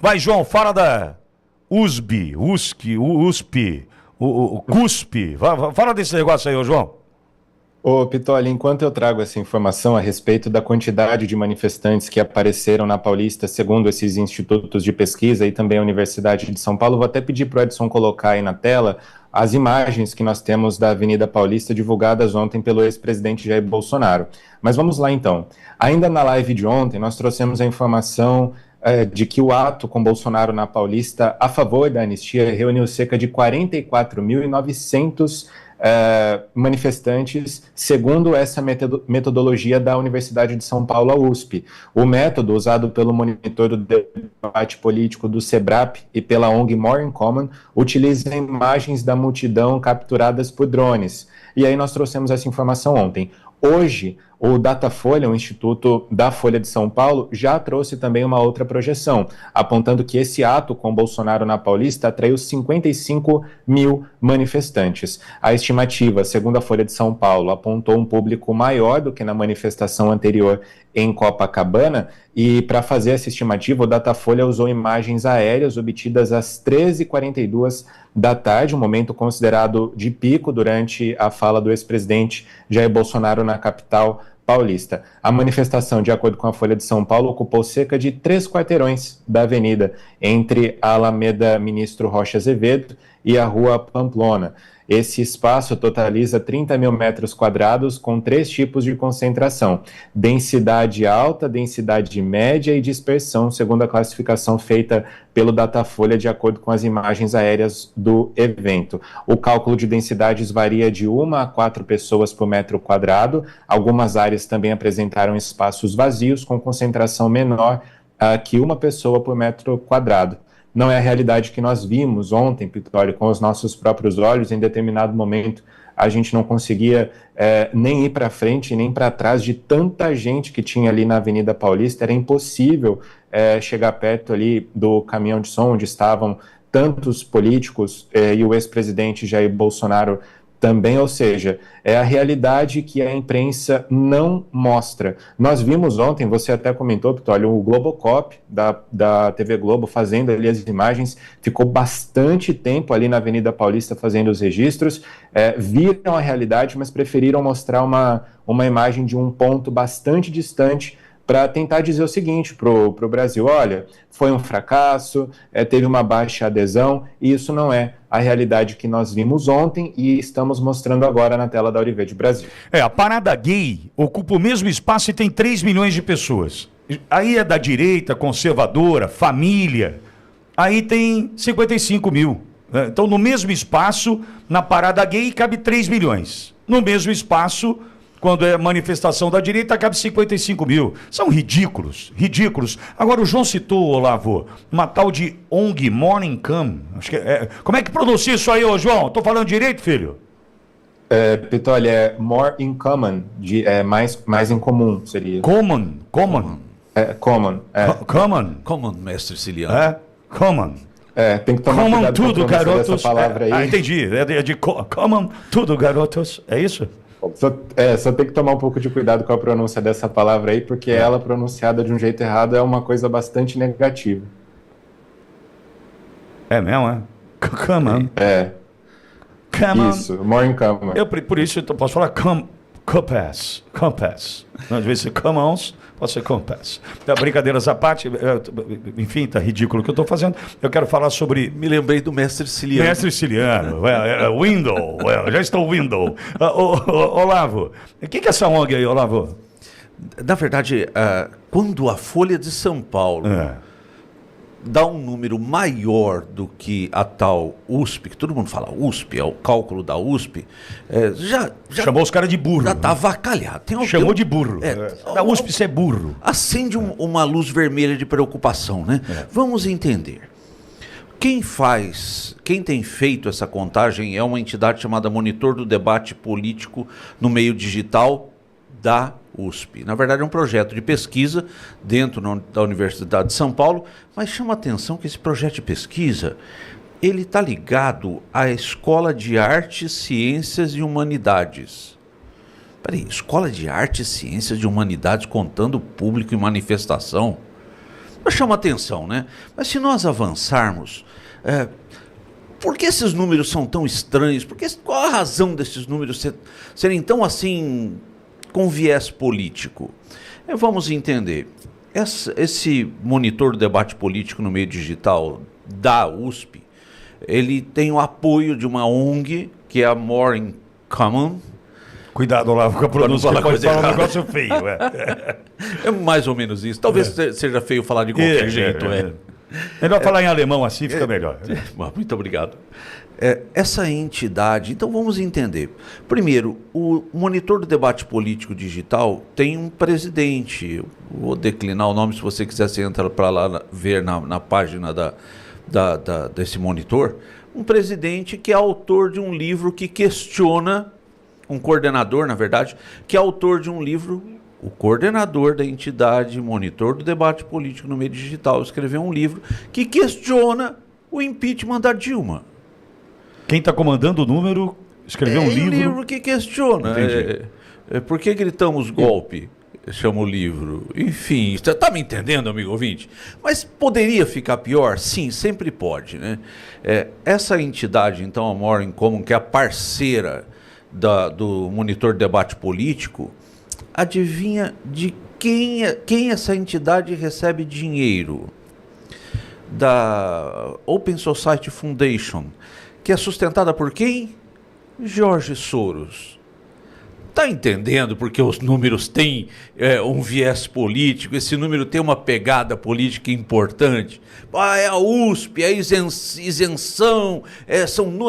Vai, João, fala da USP, o CUSP. Fala desse negócio aí, ô João. Ô, Pitoli, enquanto eu trago essa informação a respeito da quantidade de manifestantes que apareceram na Paulista, segundo esses institutos de pesquisa e também a Universidade de São Paulo, vou até pedir para o Edson colocar aí na tela as imagens que nós temos da Avenida Paulista divulgadas ontem pelo ex-presidente Jair Bolsonaro. Mas vamos lá então. Ainda na live de ontem, nós trouxemos a informação de que o ato com Bolsonaro na Paulista a favor da anistia reuniu cerca de 44.900 manifestantes, segundo essa metodologia da Universidade de São Paulo, a USP. O método usado pelo monitor do debate político do SEBRAP e pela ONG More in Common utiliza imagens da multidão capturadas por drones. E aí nós trouxemos essa informação ontem. Hoje, o Datafolha, o Instituto da Folha de São Paulo, já trouxe também uma outra projeção, apontando que esse ato com Bolsonaro na Paulista atraiu 55 mil manifestantes. A estimativa, segundo a Folha de São Paulo, apontou um público maior do que na manifestação anterior em Copacabana, e para fazer essa estimativa, o Datafolha usou imagens aéreas obtidas às 13h42 da tarde, um momento considerado de pico durante a fala do ex-presidente Jair Bolsonaro na capital paulista. A manifestação, de acordo com a Folha de São Paulo, ocupou cerca de 3 quarteirões da avenida, entre a Alameda Ministro Rocha Azevedo e a Rua Pamplona. Esse espaço totaliza 30 mil metros quadrados com 3 tipos de concentração: densidade alta, densidade média e dispersão, segundo a classificação feita pelo Datafolha de acordo com as imagens aéreas do evento. O cálculo de densidades varia de 1 a 4 pessoas por metro quadrado. Algumas áreas também apresentaram espaços vazios com concentração menor que 1 pessoa por metro quadrado. Não é a realidade que nós vimos ontem, Pitoli, com os nossos próprios olhos. Em determinado momento, a gente não conseguia nem ir para frente, nem para trás de tanta gente que tinha ali na Avenida Paulista. Era impossível chegar perto ali do caminhão de som, onde estavam tantos políticos e o ex-presidente Jair Bolsonaro também, ou seja, é a realidade que a imprensa não mostra. Nós vimos ontem, você até comentou, Pitoli, o Globocop da TV Globo fazendo ali as imagens, ficou bastante tempo ali na Avenida Paulista fazendo os registros, viram a realidade, mas preferiram mostrar uma imagem de um ponto bastante distante para tentar dizer o seguinte para o Brasil: olha, foi um fracasso, teve uma baixa adesão, e isso não é a realidade que nós vimos ontem e estamos mostrando agora na tela da Auriverde Brasil. A parada gay ocupa o mesmo espaço e tem 3 milhões de pessoas. Aí é da direita, conservadora, família, aí tem 55 mil. Então, no mesmo espaço, na parada gay, cabe 3 milhões. No mesmo espaço, quando é manifestação da direita, cabe 55 mil. São ridículos, ridículos. Agora, o João citou, Olavo, uma tal de ONG Morning Come. Acho que como é que pronuncia isso aí, ô João? Tô falando direito, filho? Pitoli, more in common, mais em comum seria. Common. Common. Common, mestre Ciliano. Common. Tem que tomar cuidado tudo, com a pronúncia garotos. dessa palavra aí. Entendi. É de common, tudo, garotos. É isso? Só tem que tomar um pouco de cuidado com a pronúncia dessa palavra aí, porque ela pronunciada de um jeito errado é uma coisa bastante negativa. É mesmo, é? Come on. Isso, more in common. Por isso eu posso falar compass. Às vezes commons, pode ser compass. Brincadeiras à parte, enfim, tá ridículo o que eu estou fazendo. Eu quero falar sobre... Me lembrei do mestre Ciliano. Mestre Ciliano, Window, já estou Window. Olavo, o que é essa ONG aí, Olavo? Na verdade, quando a Folha de São Paulo dá um número maior do que a tal USP, que todo mundo fala USP, é o cálculo da USP, já chamou os caras de burro. Já está avacalhado. Chamou de burro. Da USP isso é burro. Acende uma luz vermelha de preocupação, né? Vamos entender. Quem tem feito essa contagem é uma entidade chamada Monitor do Debate Político no Meio Digital da USP. Na verdade, é um projeto de pesquisa dentro da Universidade de São Paulo, mas chama a atenção que esse projeto de pesquisa ele está ligado à Escola de Artes, Ciências e Humanidades. Peraí, Escola de Artes, Ciências e Humanidades contando público em manifestação? chama atenção, né? Mas se nós avançarmos, por que esses números são tão estranhos? Qual a razão desses números serem tão assim, com viés político? Vamos entender. Esse monitor do debate político no meio digital da USP, ele tem o apoio de uma ONG, que é a More in Common. Cuidado lá com a pronúncia, pode falar um negócio feio. É mais ou menos isso. Talvez seja feio falar de qualquer jeito. Melhor falar em alemão assim, fica melhor. Muito obrigado. Essa entidade, então vamos entender. Primeiro, o monitor do debate político digital tem um presidente. Eu vou declinar o nome, se você quiser, você entra para lá ver na página desse monitor. Um presidente que é autor de um livro que questiona, um coordenador, na verdade, que é autor de um livro. O coordenador da entidade monitor do debate político no meio digital escreveu um livro que questiona o impeachment da Dilma. Quem está comandando o número escreveu um livro... Um livro que questiona. Por que gritamos golpe? Chama o livro. Enfim, você está me entendendo, amigo ouvinte? Mas poderia ficar pior? Sim, sempre pode, né? Essa entidade, então, a More in Common, que é a parceira do monitor do debate político, adivinha de quem essa entidade recebe dinheiro? Da Open Society Foundation, que é sustentada por quem? Jorge Soros. Está entendendo porque os números têm um viés político, esse número tem uma pegada política importante? É a USP, é isenção, é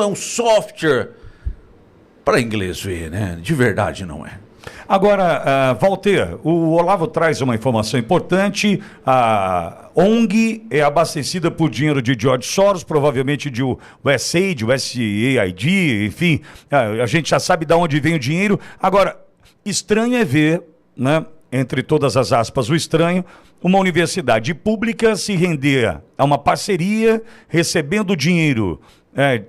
um software. Para inglês ver, né? De verdade não é. Agora, Walter, o Olavo traz uma informação importante. A ONG é abastecida por dinheiro de George Soros, provavelmente de USAID, USAID, enfim, a gente já sabe de onde vem o dinheiro. Agora, estranho é ver, né, entre todas as aspas, o estranho, uma universidade pública se render a uma parceria, recebendo dinheiro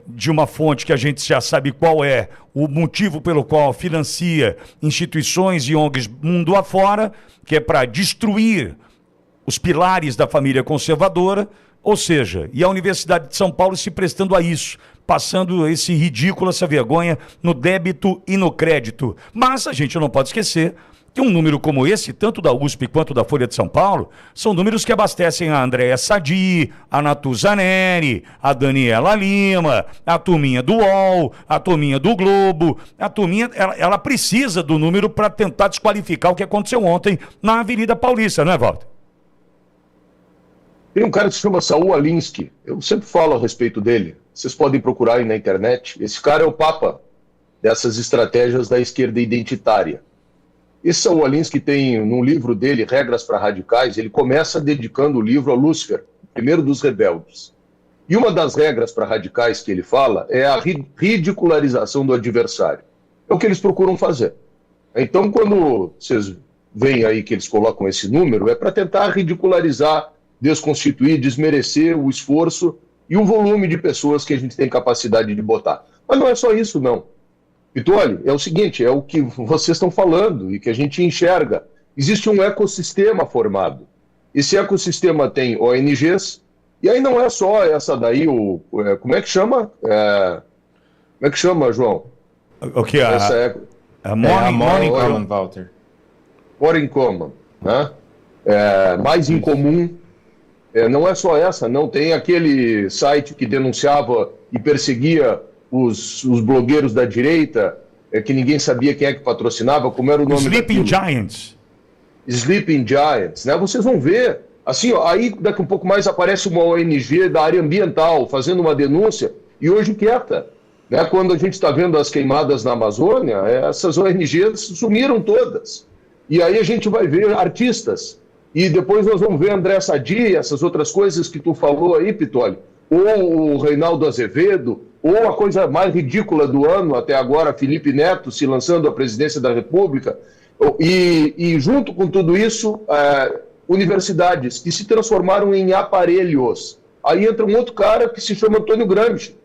de uma fonte que a gente já sabe qual é o motivo pelo qual financia instituições e ONGs mundo afora, que é para destruir os pilares da família conservadora, ou seja, e a Universidade de São Paulo se prestando a isso, passando esse ridículo, essa vergonha no débito e no crédito. Mas a gente não pode esquecer que um número como esse, tanto da USP quanto da Folha de São Paulo, são números que abastecem a Andréa Sadi, a Natuza Neri, a Daniela Lima, a turminha do UOL, a turminha do Globo. A turminha, ela precisa do número para tentar desqualificar o que aconteceu ontem na Avenida Paulista, não é, Walter? Tem um cara que se chama Saul Alinsky, eu sempre falo a respeito dele, vocês podem procurar aí na internet. Esse cara é o papa dessas estratégias da esquerda identitária. Esse Saul Alinsky tem, num livro dele, Regras para Radicais, ele começa dedicando o livro a Lúcifer, o primeiro dos rebeldes. E uma das regras para radicais que ele fala é a ridicularização do adversário. É o que eles procuram fazer. Então, quando vocês veem aí que eles colocam esse número, é para tentar ridicularizar, desconstituir, desmerecer o esforço e o volume de pessoas que a gente tem capacidade de botar. Mas não é só isso, não. Pitoli, é o seguinte, é o que vocês estão falando e que a gente enxerga. Existe um ecossistema formado. Esse ecossistema tem ONGs, e aí não é só essa daí, como é que chama? Como é que chama, João? O que é? A More in Common, Walter. More in Common, né? Mais em comum. Não é só essa, não. Tem aquele site que denunciava e perseguia os blogueiros da direita, que ninguém sabia quem é que patrocinava, como era o nome Sleeping Giants. Sleeping Giants, né? Vocês vão ver, assim, ó, aí daqui um pouco mais aparece uma ONG da área ambiental fazendo uma denúncia e hoje quieta, né? Quando a gente está vendo as queimadas na Amazônia, essas ONGs sumiram todas. E aí a gente vai ver artistas, e depois nós vamos ver André Sadi, essas outras coisas que tu falou aí, Pitoli, ou o Reinaldo Azevedo, ou a coisa mais ridícula do ano até agora, Felipe Neto se lançando à presidência da República, e junto com tudo isso, universidades que se transformaram em aparelhos. Aí entra um outro cara que se chama Antônio Gramsci,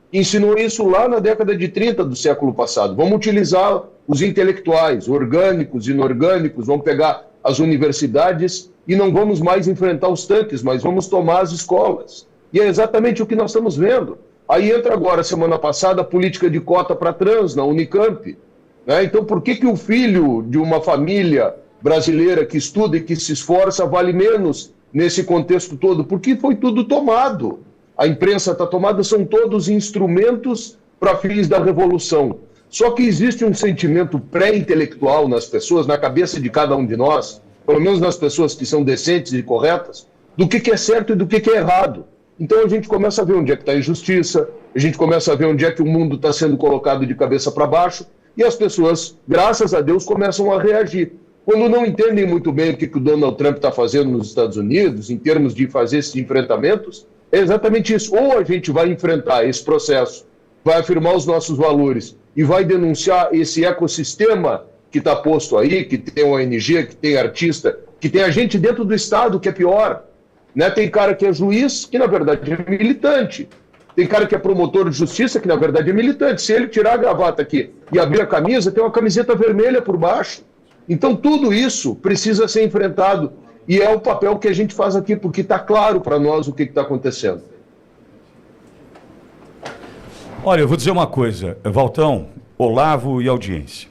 que ensinou isso lá na década de 30 do século passado. Vamos utilizar os intelectuais, orgânicos, inorgânicos, vamos pegar as universidades e não vamos mais enfrentar os tanques, mas vamos tomar as escolas. E é exatamente o que nós estamos vendo. Aí entra agora, semana passada, a política de cota para trans na Unicamp. Né? Então, por que o filho de uma família brasileira que estuda e que se esforça vale menos nesse contexto todo? Porque foi tudo tomado. A imprensa está tomada, são todos instrumentos para fins da revolução. Só que existe um sentimento pré-intelectual nas pessoas, na cabeça de cada um de nós, pelo menos nas pessoas que são decentes e corretas, do que é certo e do que é errado. Então a gente começa a ver onde é que está a injustiça, a gente começa a ver onde é que o mundo está sendo colocado de cabeça para baixo, e as pessoas, graças a Deus, começam a reagir. Quando não entendem muito bem o que o Donald Trump está fazendo nos Estados Unidos, em termos de fazer esses enfrentamentos, é exatamente isso. Ou a gente vai enfrentar esse processo, vai afirmar os nossos valores e vai denunciar esse ecossistema que está posto aí, que tem ONG, que tem artista, que tem a gente dentro do Estado, que é pior. Né? Tem cara que é juiz, que na verdade é militante. Tem cara que é promotor de justiça, que na verdade é militante. Se ele tirar a gravata aqui e abrir a camisa, tem uma camiseta vermelha por baixo. Então tudo isso precisa ser enfrentado. E é o papel que a gente faz aqui, porque está claro para nós o que está acontecendo. Olha, eu vou dizer uma coisa, Valtão, Olavo e audiência.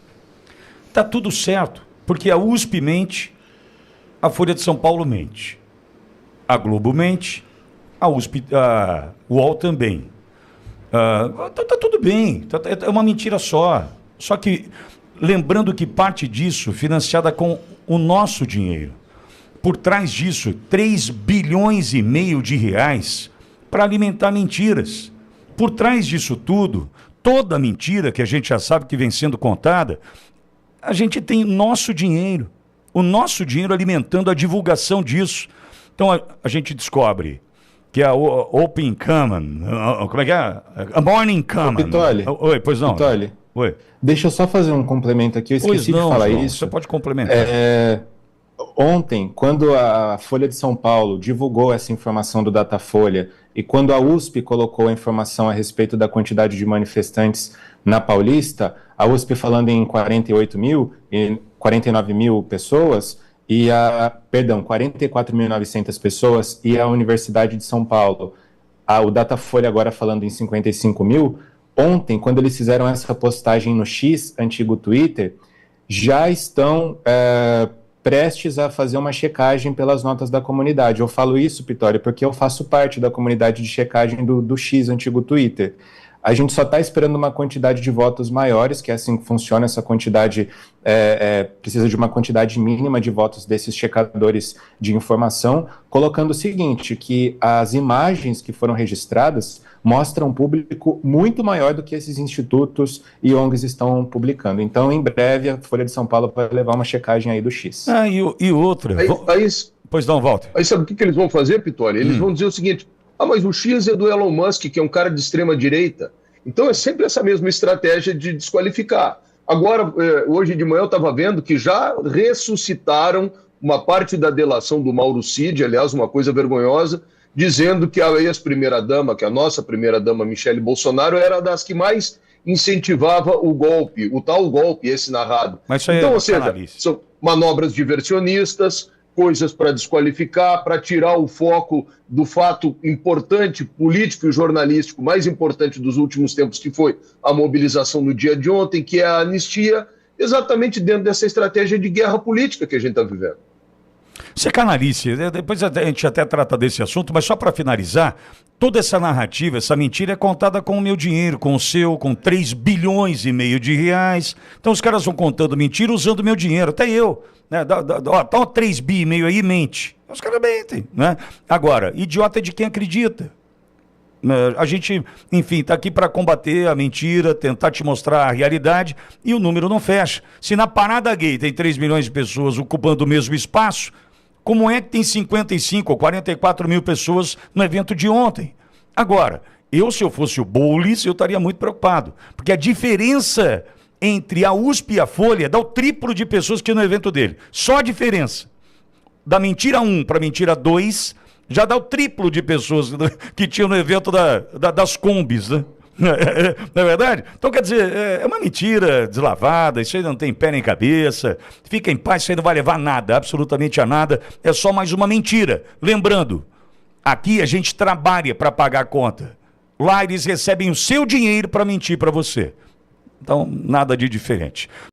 Está tudo certo, porque a USP mente, a Folha de São Paulo mente. A Globo mente, a USP, a UOL também. Tá tudo bem, é uma mentira só. Só que, lembrando que parte disso financiada com o nosso dinheiro. Por trás disso, 3 bilhões e meio de reais para alimentar mentiras. Por trás disso tudo, toda mentira que a gente já sabe que vem sendo contada, a gente tem nosso dinheiro. O nosso dinheiro alimentando a divulgação disso. Então a gente descobre que a Open Common, como é que é? A Morning Common. Pitoli. Oi, pois não. Pitoli. Oi. Deixa eu só fazer um complemento aqui, eu esqueci de falar João, isso. Você pode complementar. Ontem, quando a Folha de São Paulo divulgou essa informação do Datafolha e quando a USP colocou a informação a respeito da quantidade de manifestantes na Paulista, a USP falando em 48 mil e 49 mil pessoas, 44.900 pessoas, e a Universidade de São Paulo, o Datafolha agora falando em 55 mil, ontem, quando eles fizeram essa postagem no X, antigo Twitter, já estão prestes a fazer uma checagem pelas notas da comunidade. Eu falo isso, Pitoli, porque eu faço parte da comunidade de checagem do X, antigo Twitter. A gente só está esperando uma quantidade de votos maiores, que é assim que funciona essa quantidade, precisa de uma quantidade mínima de votos desses checadores de informação, colocando o seguinte, que as imagens que foram registradas mostram um público muito maior do que esses institutos e ONGs estão publicando. Então, em breve, a Folha de São Paulo vai levar uma checagem aí do X. E outra... Pois não, Walter. Aí sabe o que eles vão fazer, Pitoli? Eles vão dizer o seguinte... mas o X é do Elon Musk, que é um cara de extrema direita. Então é sempre essa mesma estratégia de desqualificar. Agora, hoje de manhã eu estava vendo que já ressuscitaram uma parte da delação do Mauro Cid, aliás, uma coisa vergonhosa, dizendo que a ex-primeira-dama, que a nossa primeira-dama Michele Bolsonaro, era das que mais incentivava o golpe, o tal golpe, esse narrado. Mas isso aí então, ou seja, são manobras diversionistas, coisas para desqualificar, para tirar o foco do fato importante, político e jornalístico, mais importante dos últimos tempos, que foi a mobilização no dia de ontem, que é a anistia, exatamente dentro dessa estratégia de guerra política que a gente está vivendo. Você é canalice, depois a gente até trata desse assunto, mas só para finalizar, toda essa narrativa, essa mentira é contada com o meu dinheiro, com o seu, com 3 bilhões e meio de reais. Então os caras vão contando mentira usando o meu dinheiro, até eu. Né? Tá 3 bi e meio aí, mente. Os caras mentem. Né? Agora, idiota é de quem acredita. A gente, enfim, está aqui para combater a mentira, tentar te mostrar a realidade e o número não fecha. Se na parada gay tem 3 milhões de pessoas ocupando o mesmo espaço, como é que tem 55 ou 44 mil pessoas no evento de ontem? Agora, se eu fosse o Boulos, eu estaria muito preocupado, porque a diferença entre a USP e a Folha dá o triplo de pessoas que no evento dele. Só a diferença da mentira 1 para mentira 2 já dá o triplo de pessoas que tinham no evento das Combis, né? Não é verdade? Então, quer dizer, é uma mentira deslavada, isso aí não tem pé nem cabeça. Fica em paz, isso aí não vai levar nada, absolutamente a nada. É só mais uma mentira. Lembrando, aqui a gente trabalha para pagar a conta. Lá eles recebem o seu dinheiro para mentir para você. Então, nada de diferente.